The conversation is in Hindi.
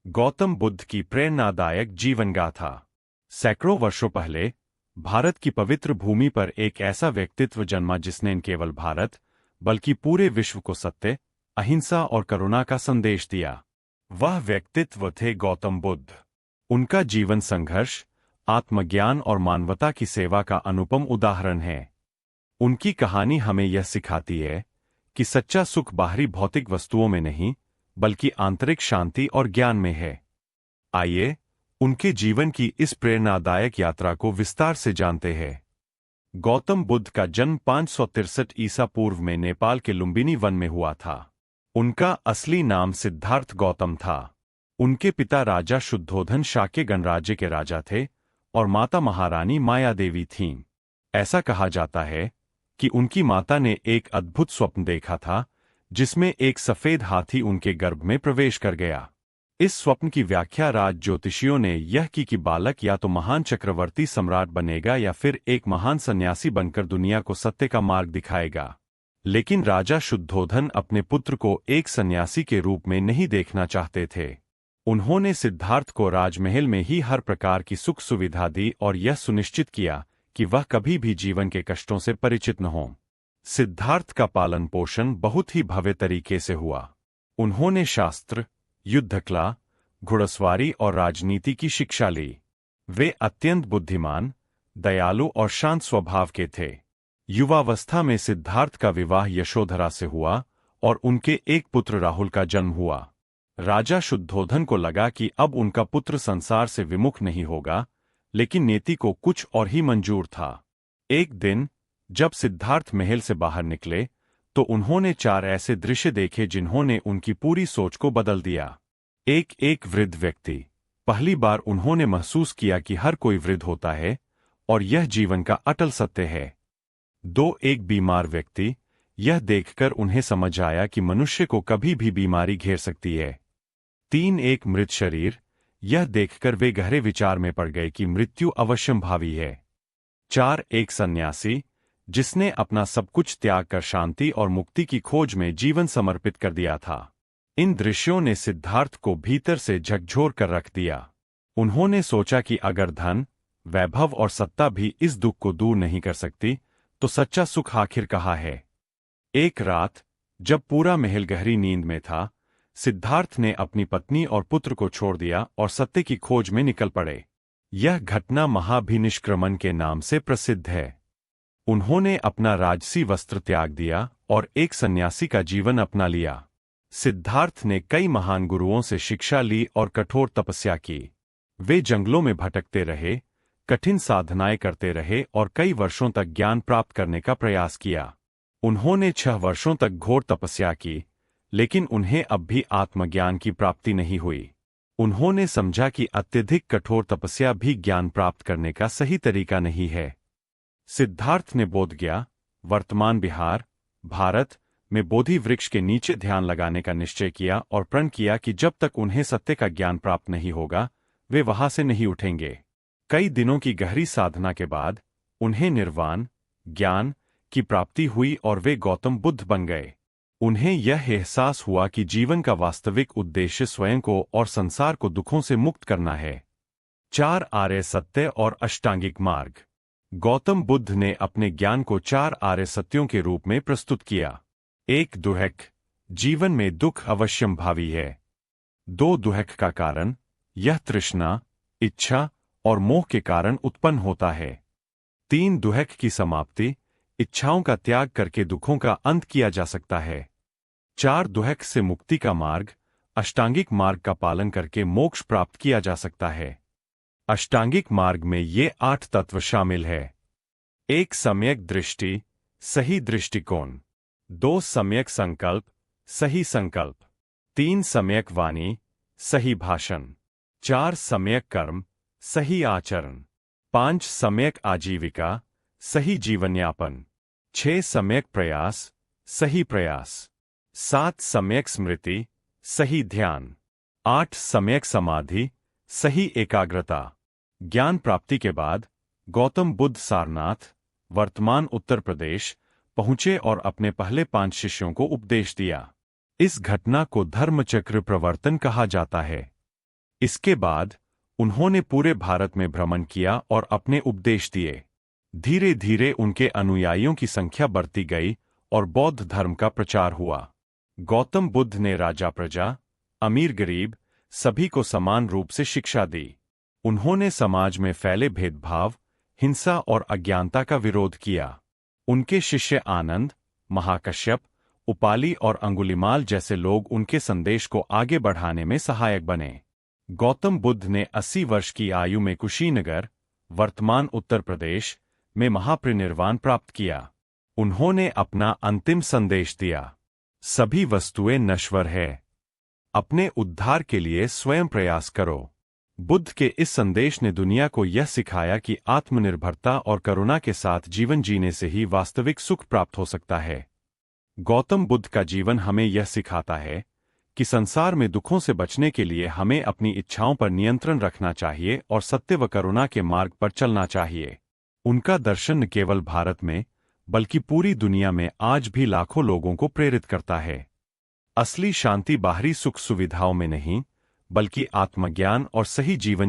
गौतम बुद्ध की प्रेरणादायक जीवन गाथा। सैकड़ों वर्षों पहले भारत की पवित्र भूमि पर एक ऐसा व्यक्तित्व जन्मा जिसने न केवल भारत बल्कि पूरे विश्व को सत्य, अहिंसा और करुणा का संदेश दिया। वह व्यक्तित्व थे गौतम बुद्ध। उनका जीवन संघर्ष, आत्मज्ञान और मानवता की सेवा का अनुपम उदाहरण है। उनकी कहानी हमें यह सिखाती है कि सच्चा सुख बाहरी भौतिक वस्तुओं में नहीं बल्कि आंतरिक शांति और ज्ञान में है। आइए उनके जीवन की इस प्रेरणादायक यात्रा को विस्तार से जानते हैं। गौतम बुद्ध का जन्म 563 ईसा पूर्व में नेपाल के लुम्बिनी वन में हुआ था। उनका असली नाम सिद्धार्थ गौतम था। उनके पिता राजा शुद्धोधन शाक्य गणराज्य के राजा थे और माता महारानी माया देवी थीं। ऐसा कहा जाता है कि उनकी माता ने एक अद्भुत स्वप्न देखा था जिसमें एक सफेद हाथी उनके गर्भ में प्रवेश कर गया। इस स्वप्न की व्याख्या राज ज्योतिषियों ने यह की कि बालक या तो महान चक्रवर्ती सम्राट बनेगा या फिर एक महान सन्यासी बनकर दुनिया को सत्य का मार्ग दिखाएगा। लेकिन राजा शुद्धोधन अपने पुत्र को एक सन्यासी के रूप में नहीं देखना चाहते थे। उन्होंने सिद्धार्थ को राजमहल में ही हर प्रकार की सुख सुविधा दी और यह सुनिश्चित किया कि वह कभी भी जीवन के कष्टों से परिचित न हो। सिद्धार्थ का पालन पोषण बहुत ही भव्य तरीके से हुआ। उन्होंने शास्त्र, युद्धकला, घुड़सवारी और राजनीति की शिक्षा ली। वे अत्यंत बुद्धिमान, दयालु और शांत स्वभाव के थे। युवावस्था में सिद्धार्थ का विवाह यशोधरा से हुआ और उनके एक पुत्र राहुल का जन्म हुआ। राजा शुद्धोधन को लगा कि अब उनका पुत्र संसार से विमुख नहीं होगा, लेकिन नीति को कुछ और ही मंजूर था। एक दिन जब सिद्धार्थ महल से बाहर निकले तो उन्होंने चार ऐसे दृश्य देखे जिन्होंने उनकी पूरी सोच को बदल दिया। एक वृद्ध व्यक्ति। पहली बार उन्होंने महसूस किया कि हर कोई वृद्ध होता है और यह जीवन का अटल सत्य है। एक बीमार व्यक्ति। यह देखकर उन्हें समझ आया कि मनुष्य को कभी भी बीमारी घेर सकती है। एक मृत शरीर। यह देखकर वे गहरे विचार में पड़ गए कि मृत्यु अवश्यंभावी है। एक सन्यासी, जिसने अपना सब कुछ त्याग कर शांति और मुक्ति की खोज में जीवन समर्पित कर दिया था। इन दृश्यों ने सिद्धार्थ को भीतर से झकझोर कर रख दिया। उन्होंने सोचा कि अगर धन, वैभव और सत्ता भी इस दुख को दूर नहीं कर सकती, तो सच्चा सुख आखिर कहाँ है। एक रात जब पूरा महल गहरी नींद में था, सिद्धार्थ ने अपनी पत्नी और पुत्र को छोड़ दिया और सत्य की खोज में निकल पड़े। यह घटना महाभिनिष्क्रमण के नाम से प्रसिद्ध है। उन्होंने अपना राजसी वस्त्र त्याग दिया और एक सन्यासी का जीवन अपना लिया। सिद्धार्थ ने कई महान गुरुओं से शिक्षा ली और कठोर तपस्या की। वे जंगलों में भटकते रहे, कठिन साधनाएं करते रहे और कई वर्षों तक ज्ञान प्राप्त करने का प्रयास किया। उन्होंने 6 वर्षों तक घोर तपस्या की, लेकिन उन्हें अब भी आत्मज्ञान की प्राप्ति नहीं हुई। उन्होंने समझा कि अत्यधिक कठोर तपस्या भी ज्ञान प्राप्त करने का सही तरीका नहीं है। सिद्धार्थ ने बोधगया, वर्तमान बिहार, भारत में बोधि वृक्ष के नीचे ध्यान लगाने का निश्चय किया और प्रण किया कि जब तक उन्हें सत्य का ज्ञान प्राप्त नहीं होगा, वे वहां से नहीं उठेंगे। कई दिनों की गहरी साधना के बाद उन्हें निर्वाण, ज्ञान की प्राप्ति हुई और वे गौतम बुद्ध बन गए। उन्हें यह एहसास हुआ कि जीवन का वास्तविक उद्देश्य स्वयं को और संसार को दुखों से मुक्त करना है। आर्य सत्य और अष्टांगिक मार्ग। गौतम बुद्ध ने अपने ज्ञान को 4 आर्य सत्यों के रूप में प्रस्तुत किया। दुहक, जीवन में दुख अवश्यंभावी है। दुहक का कारण, यह तृष्णा, इच्छा और मोह के कारण उत्पन्न होता है। दुहक की समाप्ति, इच्छाओं का त्याग करके दुखों का अंत किया जा सकता है। दुहक से मुक्ति का मार्ग, अष्टांगिक मार्ग का पालन करके मोक्ष प्राप्त किया जा सकता है। अष्टांगिक मार्ग में ये 8 तत्व शामिल है। सम्यक दृष्टि, सही दृष्टिकोण। 2 सम्यक संकल्प, सही संकल्प। 3 सम्यक वाणी, सही भाषण। 4 सम्यक कर्म, सही आचरण। 5 सम्यक आजीविका, सही जीवनयापन। 6 सम्यक प्रयास, सही प्रयास। 7 सम्यक स्मृति, सही ध्यान। 8 सम्यक समाधि, सही एकाग्रता। ज्ञान प्राप्ति के बाद गौतम बुद्ध सारनाथ, वर्तमान उत्तर प्रदेश, पहुंचे और अपने पहले 5 शिष्यों को उपदेश दिया। इस घटना को धर्मचक्र प्रवर्तन कहा जाता है। इसके बाद उन्होंने पूरे भारत में भ्रमण किया और अपने उपदेश दिए। धीरे धीरे उनके अनुयायियों की संख्या बढ़ती गई और बौद्ध धर्म का प्रचार हुआ। गौतम बुद्ध ने राजा प्रजा, अमीर गरीब सभी को समान रूप से शिक्षा दी। उन्होंने समाज में फैले भेदभाव, हिंसा और अज्ञानता का विरोध किया। उनके शिष्य आनंद, महाकश्यप, उपाली और अंगुलिमाल जैसे लोग उनके संदेश को आगे बढ़ाने में सहायक बने। गौतम बुद्ध ने 80 वर्ष की आयु में कुशीनगर, वर्तमान उत्तर प्रदेश, में महापरिनिर्वाण प्राप्त किया। उन्होंने अपना अंतिम संदेश दिया, सभी वस्तुएं नश्वर है, अपने उद्धार के लिए स्वयं प्रयास करो। बुद्ध के इस संदेश ने दुनिया को यह सिखाया कि आत्मनिर्भरता और करुणा के साथ जीवन जीने से ही वास्तविक सुख प्राप्त हो सकता है। गौतम बुद्ध का जीवन हमें यह सिखाता है कि संसार में दुखों से बचने के लिए हमें अपनी इच्छाओं पर नियंत्रण रखना चाहिए और सत्य व करुणा के मार्ग पर चलना चाहिए। उनका दर्शन न केवल भारत में बल्कि पूरी दुनिया में आज भी लाखों लोगों को प्रेरित करता है। असली शांति बाहरी सुख सुविधाओं में नहीं, बल्कि आत्मज्ञान और सही जीवन